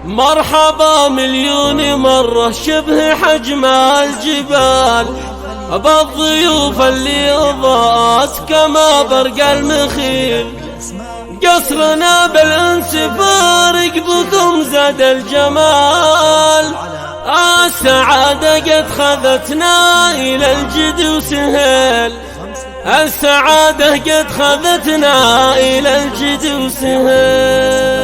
مرحبا مليون مرة شبه حجم الجبال بالضيوف اللي ضاءت كما برق المخيل. قصرنا بالانس فارق بكم زاد الجمال. السعادة قد خذتنا إلى الجد وسهل. السعادة قد خذتنا إلى الجد وسهل.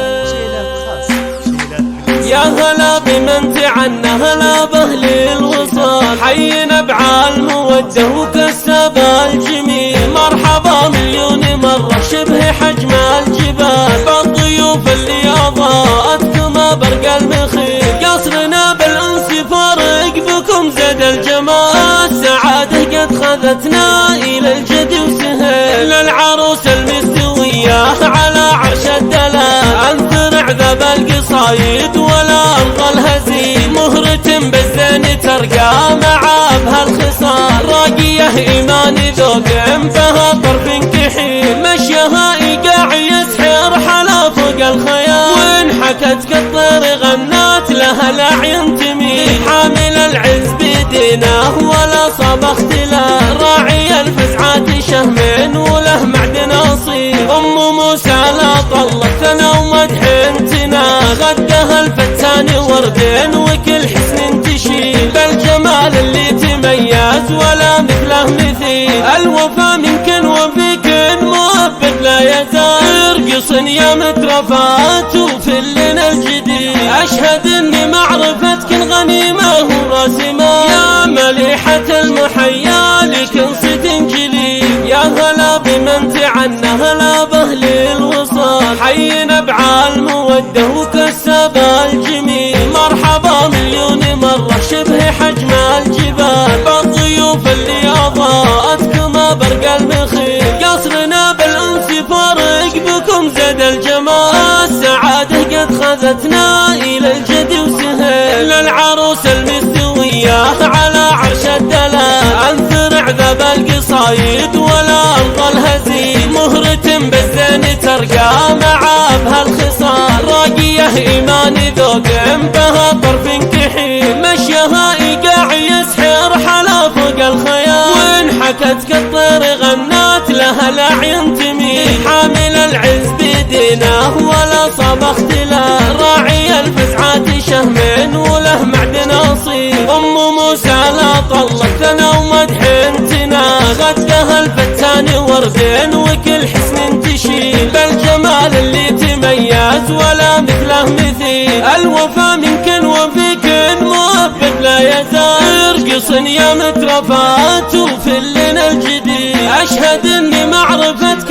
يا هلا بمن تعنى هلا بأهل الوصال. حينا بعالمودة وكسب الجميل. مرحبا مليون مرة شبه حجم الجبال بالضيوف اللي أضاءت كما برق المخيل. قصرنا بالأنس فارق بكم زاد الجمال. السعادة قد خذتنا إلى الجد وسهل. العروس المستوية على عرش الدلال. انثر عذب القصايد ولا أرضى الهزيل. مهرة بالزين ترقى مع بهالخصال. راقية إيمان ذوق بها طرف كحيل. مشيها إيقاع يسحر حلا فوق الخيال. وإن حكت كالطير غنات لها الأعين تميل. حامل العز بيدينه ولا صاب اختلال. راعي الفزعات شهم وله معدن أصيل. أم موسى لا طلت ثنا ومدح تنال. خدها الفتان وردين وكل حسن تشيل. بالجمال اللي تميز ولا مثله مثيل. الوفا منكن وفيكن مؤبد لا يزال. يرقص يا مترفات وفلنا الجديد. أشهد اني معرفتك غنيمة وراسمة. يا مليحة المحيا لك صيت جليل. يا هلا بمن تعنى هلا بأهل الوصال. حينا بعالمودة وكسب الجميل. مرحبا مليون مرة شبه حجم الجبال بالضيوف اللي أضاءت كما برق المخيل. قصرنا بالأنس فارق بكم زاد الجمال. السعادة قد خذتنا إلى الجد وسهل. العروس المستوية على عرش الدلال. انثر عذب القصايد ولا أرضى الهزيل. مهرة بالزين ترقى مع بهالخصال. راقية إيمان ذوق بها طرف كحيل. مشيها إيقاع يسحر حلا فوق الخيال. وإن حكت كالطير غنات لها الأعين تميل. حامل العز بيدينه ولا صاب اختلال. راعي الفزعات شهم وله معدن أصيل. أم موسى لا طلت ثنا ومدح تنال. خدها الفتان وردين وكل حسن تشيل. بالجمال اللي تميز ولا مثله مثيل. الوفا منكن وفيكن مؤبد لا يزال. يرقص يا مترفات وفلنا الجديد. أشهد اني معرفتك